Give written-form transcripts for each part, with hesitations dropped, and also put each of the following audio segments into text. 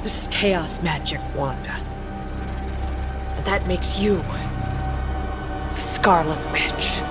This is chaos magic, Wanda. And that makes you the Scarlet Witch.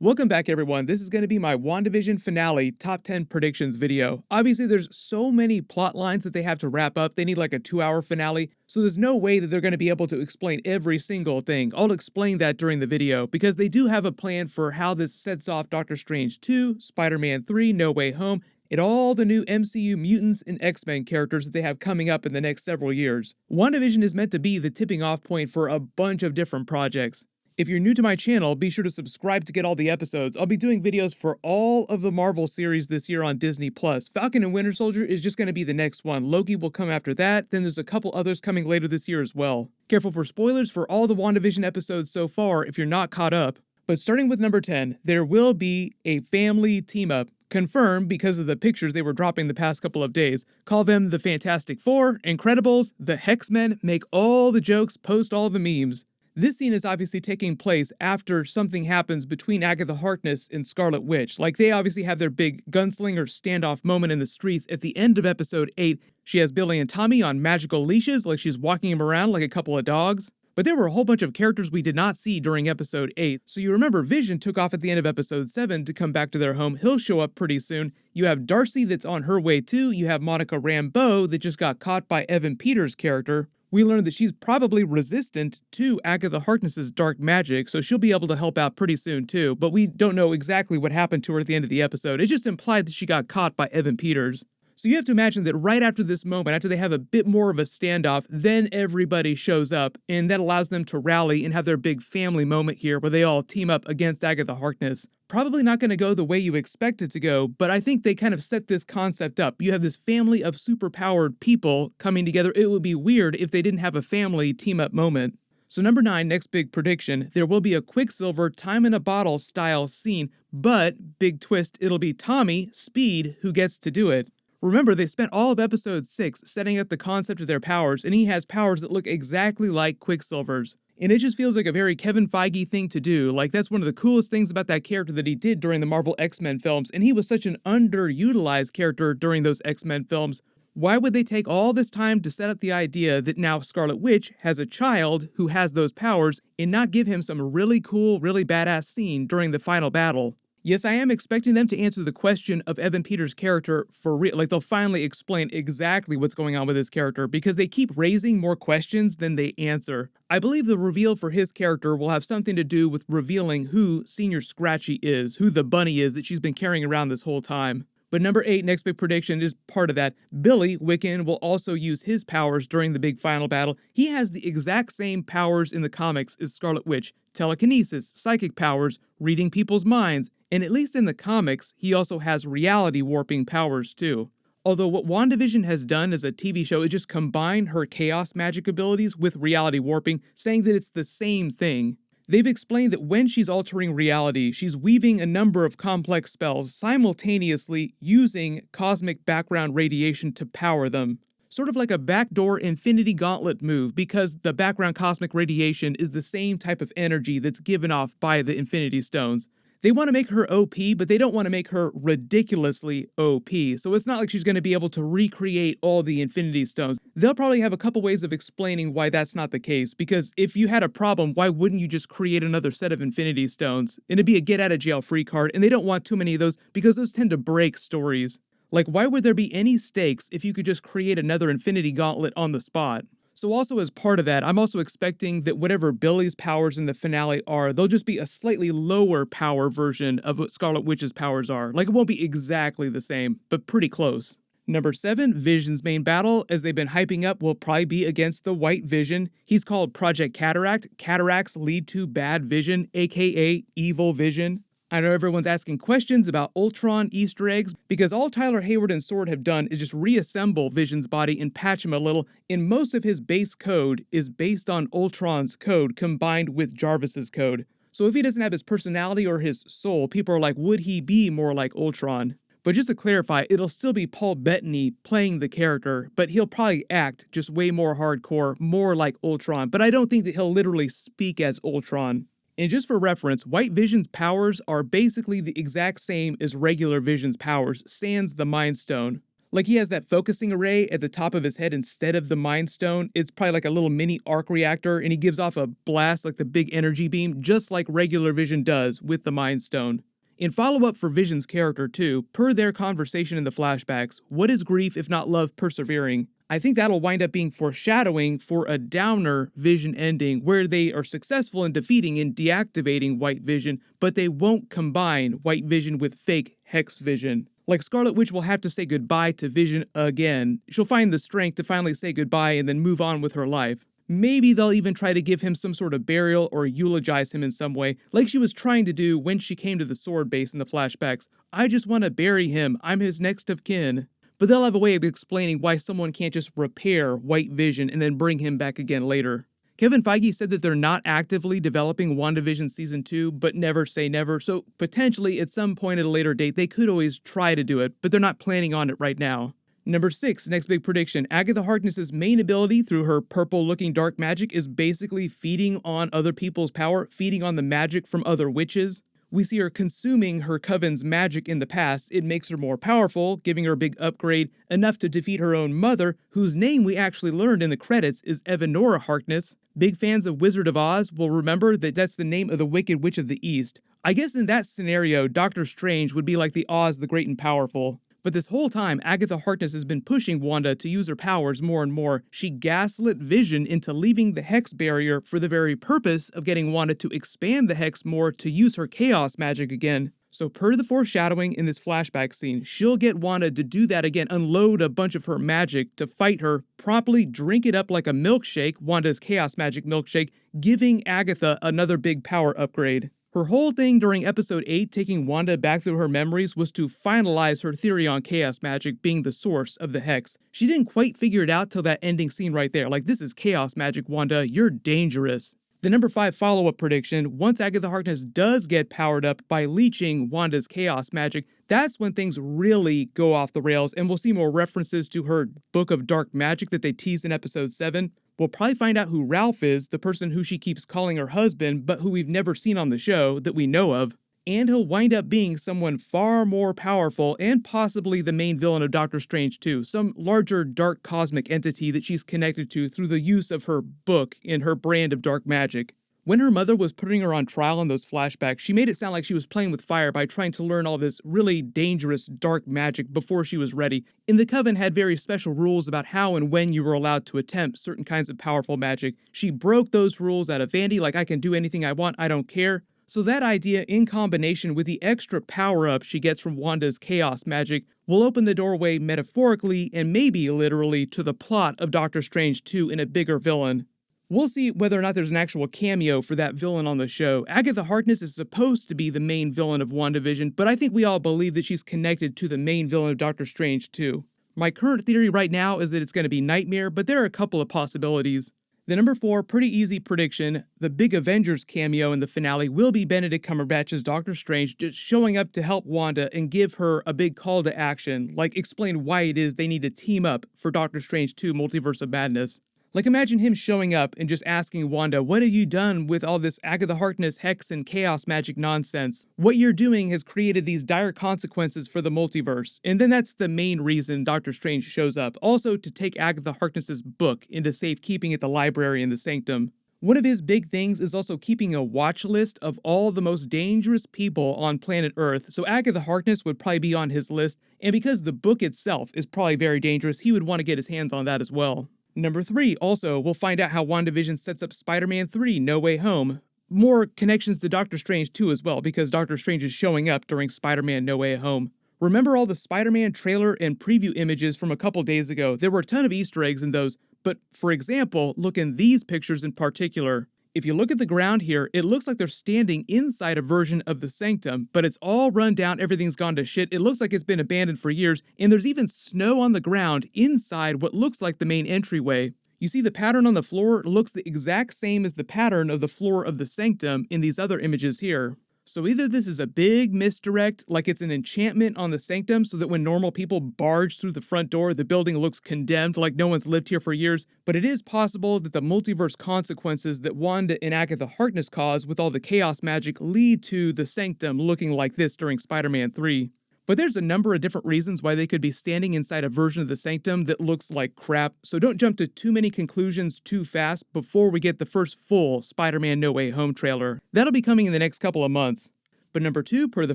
Welcome back, everyone. This is going to be my Wandavision finale top 10 predictions video. Obviously, there's so many plot lines that they have to wrap up. They need like a 2-hour finale, so there's no way that they're going to be able to explain every single thing. I'll explain that during the video, because they do have a plan for how this sets off Doctor Strange 2, Spider-Man 3, No Way Home, and all the new MCU mutants and X-Men characters that they have coming up in the next several years. WandaVision is meant to be the tipping off point for a bunch of different projects. If you're new to my channel, be sure to subscribe to get all the episodes. I'll be doing videos for all of the Marvel series this year on Disney+. Falcon and Winter Soldier is just going to be the next one. Loki will come after that, then there's a couple others coming later this year as well. Careful for spoilers for all the WandaVision episodes so far if you're not caught up. But starting with number 10, there will be a family team-up. Confirmed because of the pictures they were dropping the past couple of days. Call them the Fantastic Four, Incredibles, the Hexmen, make all the jokes, post all the memes. This scene is obviously taking place after something happens between Agatha Harkness and Scarlet Witch. Like, they obviously have their big gunslinger standoff moment in the streets at the end of episode 8. She has Billy and Tommy on magical leashes, like she's walking them around like a couple of dogs. But there were a whole bunch of characters we did not see during episode 8. So you remember Vision took off at the end of episode 7 to come back to their home. He'll show up pretty soon. You have Darcy that's on her way too. You have Monica Rambeau that just got caught by Evan Peters' character. We learned that she's probably resistant to Agatha Harkness's dark magic, so she'll be able to help out pretty soon too, but we don't know exactly what happened to her at the end of the episode. It's just implied that she got caught by Evan Peters. So you have to imagine that right after this moment, after they have a bit more of a standoff, then everybody shows up, and that allows them to rally and have their big family moment here where they all team up against Agatha Harkness. Probably not going to go the way you expect it to go, but I think they kind of set this concept up. You have this family of superpowered people coming together. It would be weird if they didn't have a family team-up moment. So number 9, next big prediction, there will be a Quicksilver time in a bottle style scene, but big twist, it'll be Tommy, Speed, who gets to do it. Remember, they spent all of episode 6 setting up the concept of their powers, and he has powers that look exactly like Quicksilver's. And it just feels like a very Kevin Feige thing to do. Like, that's one of the coolest things about that character that he did during the Marvel X-Men films, and he was such an underutilized character during those X-Men films. Why would they take all this time to set up the idea that now Scarlet Witch has a child who has those powers and not give him some really cool, really badass scene during the final battle? Yes, I am expecting them to answer the question of Evan Peters' character for real. Like, they'll finally explain exactly what's going on with his character, because they keep raising more questions than they answer. I believe the reveal for his character will have something to do with revealing who Senior Scratchy is, who the bunny is that she's been carrying around this whole time. But number 8, next big prediction, is part of that. Billy, Wiccan, will also use his powers during the big final battle. He has the exact same powers in the comics as Scarlet Witch. Telekinesis, psychic powers, reading people's minds, and at least in the comics, he also has reality warping powers too. Although what WandaVision has done as a TV show is just combine her chaos magic abilities with reality warping, saying that it's the same thing. They've explained that when she's altering reality, she's weaving a number of complex spells simultaneously using cosmic background radiation to power them. Sort of like a backdoor Infinity Gauntlet move, because the background cosmic radiation is the same type of energy that's given off by the Infinity Stones. They want to make her OP, but they don't want to make her ridiculously OP, so it's not like she's going to be able to recreate all the Infinity Stones. They'll probably have a couple ways of explaining why that's not the case, because if you had a problem, why wouldn't you just create another set of Infinity Stones? And it'd be a get-out-of-jail-free card, and they don't want too many of those because those tend to break stories. Like, why would there be any stakes if you could just create another Infinity Gauntlet on the spot? So also as part of that, I'm also expecting that whatever Billy's powers in the finale are, they'll just be a slightly lower power version of what Scarlet Witch's powers are. Like, it won't be exactly the same, but pretty close. Number 7, Vision's main battle, as they've been hyping up, will probably be against the White Vision. He's called Project Cataract. Cataracts lead to bad vision, aka evil vision. I know everyone's asking questions about Ultron Easter eggs, because all Tyler Hayward and Sword have done is just reassemble Vision's body and patch him a little, and most of his base code is based on Ultron's code combined with Jarvis's code. So if he doesn't have his personality or his soul, people are like, would he be more like Ultron? But just to clarify, it'll still be Paul Bettany playing the character, but he'll probably act just way more hardcore, more like Ultron, but I don't think that he'll literally speak as Ultron. And just for reference, White Vision's powers are basically the exact same as regular Vision's powers, sans the Mind Stone. Like he has that focusing array at the top of his head instead of the Mind Stone. It's probably like a little mini arc reactor, and he gives off a blast like the big energy beam, just like regular Vision does with the Mind Stone. In follow-up for Vision's character too, per their conversation in the flashbacks, what is grief if not love persevering? I think that'll wind up being foreshadowing for a downer Vision ending where they are successful in defeating and deactivating White Vision, but they won't combine White Vision with fake Hex Vision. Like Scarlet Witch will have to say goodbye to Vision again. She'll find the strength to finally say goodbye and then move on with her life. Maybe they'll even try to give him some sort of burial or eulogize him in some way, like she was trying to do when she came to the sword base in the flashbacks. I just want to bury him. I'm his next of kin. But they'll have a way of explaining why someone can't just repair White Vision and then bring him back again later. Kevin Feige said that they're not actively developing WandaVision Season 2, but never say never, so potentially at some point at a later date they could always try to do it, but they're not planning on it right now. Number 6, next big prediction. Agatha Harkness' main ability through her purple-looking dark magic is basically feeding on other people's power, feeding on the magic from other witches. We see her consuming her coven's magic in the past. It makes her more powerful, giving her a big upgrade, enough to defeat her own mother, whose name we actually learned in the credits is Evanora Harkness. Big fans of Wizard of Oz will remember that that's the name of the Wicked Witch of the East. I guess in that scenario, Doctor Strange would be like the Oz the Great and Powerful. But this whole time, Agatha Harkness has been pushing Wanda to use her powers more and more. She gaslit Vision into leaving the Hex barrier for the very purpose of getting Wanda to expand the Hex more to use her chaos magic again. So per the foreshadowing in this flashback scene, she'll get Wanda to do that again, unload a bunch of her magic to fight her, promptly drink it up like a milkshake, Wanda's chaos magic milkshake, giving Agatha another big power upgrade. Her whole thing during episode 8, taking Wanda back through her memories, was to finalize her theory on chaos magic being the source of the Hex. She didn't quite figure it out till that ending scene right there, like, this is chaos magic, Wanda, you're dangerous. The number 5 follow-up prediction, once Agatha Harkness does get powered up by leeching Wanda's chaos magic, that's when things really go off the rails, and we'll see more references to her Book of Dark Magic that they teased in episode 7. We'll probably find out who Ralph is, the person who she keeps calling her husband, but who we've never seen on the show that we know of. And he'll wind up being someone far more powerful and possibly the main villain of Doctor Strange 2, some larger dark cosmic entity that she's connected to through the use of her book and her brand of dark magic. When her mother was putting her on trial in those flashbacks, she made it sound like she was playing with fire by trying to learn all this really dangerous dark magic before she was ready. And the Coven had very special rules about how and when you were allowed to attempt certain kinds of powerful magic. She broke those rules out of Vandy, like, I can do anything I want, I don't care. So that idea, in combination with the extra power-up she gets from Wanda's chaos magic, will open the doorway metaphorically and maybe literally to the plot of Doctor Strange 2 in a bigger villain. We'll see whether or not there's an actual cameo for that villain on the show. Agatha Harkness is supposed to be the main villain of WandaVision, but I think we all believe that she's connected to the main villain of Doctor Strange too. My current theory right now is that it's going to be Nightmare, but there are a couple of possibilities. The number 4, pretty easy prediction, the big Avengers cameo in the finale will be Benedict Cumberbatch's Doctor Strange just showing up to help Wanda and give her a big call to action, like explain why it is they need to team up for Doctor Strange 2 Multiverse of Madness. Like, imagine him showing up and just asking Wanda, what have you done with all this Agatha Harkness hex and chaos magic nonsense? What you're doing has created these dire consequences for the multiverse. And then that's the main reason Doctor Strange shows up. Also to take Agatha Harkness's book into safekeeping at the library in the Sanctum. One of his big things is also keeping a watch list of all the most dangerous people on planet Earth, so Agatha Harkness would probably be on his list, and because the book itself is probably very dangerous, he would want to get his hands on that as well. Number 3, also, we'll find out how WandaVision sets up Spider-Man 3 No Way Home. More connections to Doctor Strange 2 as well, because Doctor Strange is showing up during Spider-Man No Way Home. Remember all the Spider-Man trailer and preview images from a couple days ago? There were a ton of Easter eggs in those, but for example, look in these pictures in particular. If you look at the ground here, it looks like they're standing inside a version of the Sanctum, but it's all run down, everything's gone to shit, it looks like it's been abandoned for years, and there's even snow on the ground inside what looks like the main entryway. You see the pattern on the floor looks the exact same as the pattern of the floor of the Sanctum in these other images here. So either this is a big misdirect, like it's an enchantment on the Sanctum so that when normal people barge through the front door, the building looks condemned like no one's lived here for years, but it is possible that the multiverse consequences that Wanda and Agatha Harkness cause with all the chaos magic lead to the Sanctum looking like this during Spider-Man 3. But there's a number of different reasons why they could be standing inside a version of the Sanctum that looks like crap, so don't jump to too many conclusions too fast before we get the first full Spider-Man No Way Home trailer. That'll be coming in the next couple of months. But number 2, per the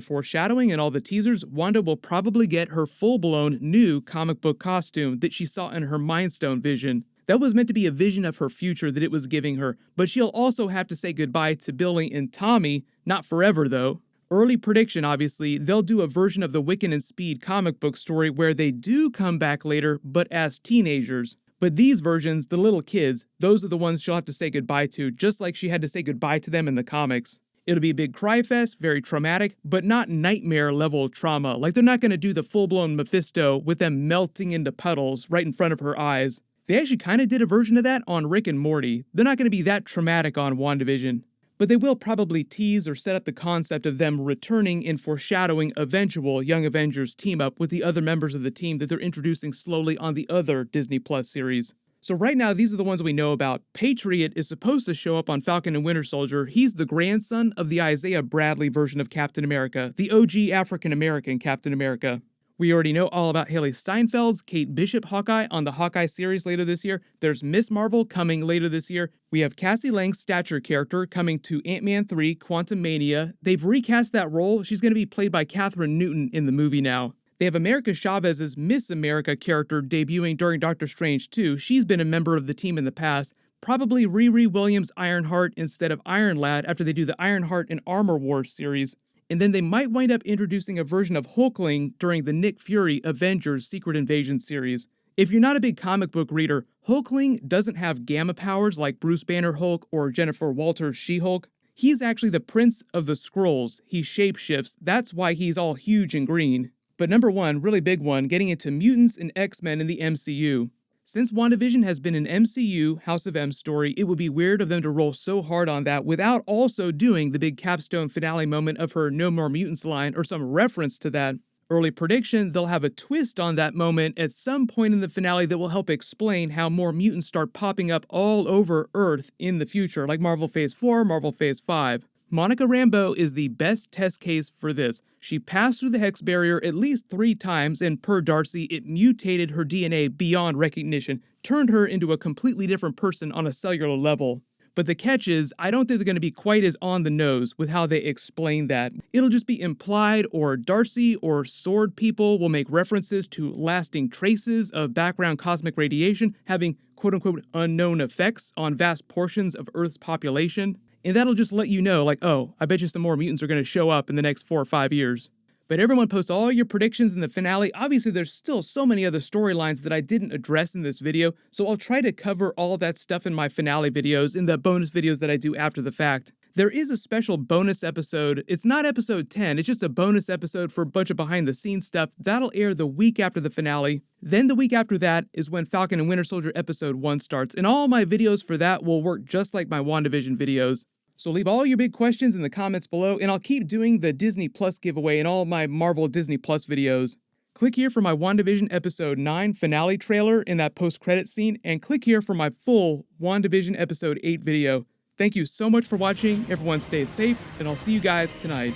foreshadowing and all the teasers, Wanda will probably get her full-blown new comic book costume that she saw in her Mind Stone vision. That was meant to be a vision of her future that it was giving her, but she'll also have to say goodbye to Billy and Tommy, not forever though. Early prediction, obviously, they'll do a version of the Wiccan and Speed comic book story where they do come back later, but as teenagers. But these versions, the little kids, those are the ones she'll have to say goodbye to, just like she had to say goodbye to them in the comics. It'll be a big cry fest, very traumatic, but not nightmare level trauma. Like they're not going to do the full-blown Mephisto with them melting into puddles right in front of her eyes. They actually kind of did a version of that on Rick and Morty. They're not going to be that traumatic on WandaVision. But they will probably tease or set up the concept of them returning in foreshadowing eventual Young Avengers team-up with the other members of the team that they're introducing slowly on the other Disney Plus series. So right now, these are the ones we know about. Patriot is supposed to show up on Falcon and Winter Soldier. He's the grandson of the Isaiah Bradley version of Captain America, the OG African-American Captain America. We already know all about Haley Steinfeld's Kate Bishop Hawkeye on the Hawkeye series later this year. There's Miss Marvel coming later this year. We have Cassie Lang's Stature character coming to Ant-Man 3 Quantumania. They've recast that role. She's going to be played by Catherine Newton in the movie now. They have America Chavez's Miss America character debuting during Doctor Strange 2. She's been a member of the team in the past. Probably Riri Williams Ironheart instead of Iron Lad after they do the Ironheart and Armor Wars series. And then they might wind up introducing a version of Hulkling during the Nick Fury Avengers Secret Invasion series. If you're not a big comic book reader, Hulkling doesn't have gamma powers like Bruce Banner Hulk or Jennifer Walters She-Hulk. He's actually the Prince of the Skrulls. He shapeshifts. That's why he's all huge and green. But number 1, really big one, getting into mutants and X-Men in the MCU. Since WandaVision has been an MCU House of M story, it would be weird of them to roll so hard on that without also doing the big capstone finale moment of her No More Mutants line or some reference to that. Early prediction, they'll have a twist on that moment at some point in the finale that will help explain how more mutants start popping up all over Earth in the future, like Marvel Phase 4, Marvel Phase 5. Monica Rambeau is the best test case for this. She passed through the Hex barrier at least 3 times, and per Darcy, it mutated her DNA beyond recognition, turned her into a completely different person on a cellular level. But the catch is, I don't think they're going to be quite as on the nose with how they explain that. It'll just be implied, or Darcy or Sword people will make references to lasting traces of background cosmic radiation having quote-unquote unknown effects on vast portions of Earth's population. And that'll just let you know, like, oh, I bet you some more mutants are going to show up in the next 4 or 5 years. But everyone post all your predictions in the finale. Obviously, there's still so many other storylines that I didn't address in this video, so I'll try to cover all that stuff in my finale videos, in the bonus videos that I do after the fact. There is a special bonus episode. It's not episode 10, it's just a bonus episode for a bunch of behind-the-scenes stuff. That'll air the week after the finale. Then the week after that is when Falcon and Winter Soldier episode 1 starts, and all my videos for that will work just like my WandaVision videos. So leave all your big questions in the comments below, and I'll keep doing the Disney Plus giveaway in all my Marvel Disney Plus videos. Click here for my WandaVision Episode 9 finale trailer in that post-credit scene, and click here for my full WandaVision Episode 8 video. Thank you so much for watching, everyone stay safe, and I'll see you guys tonight.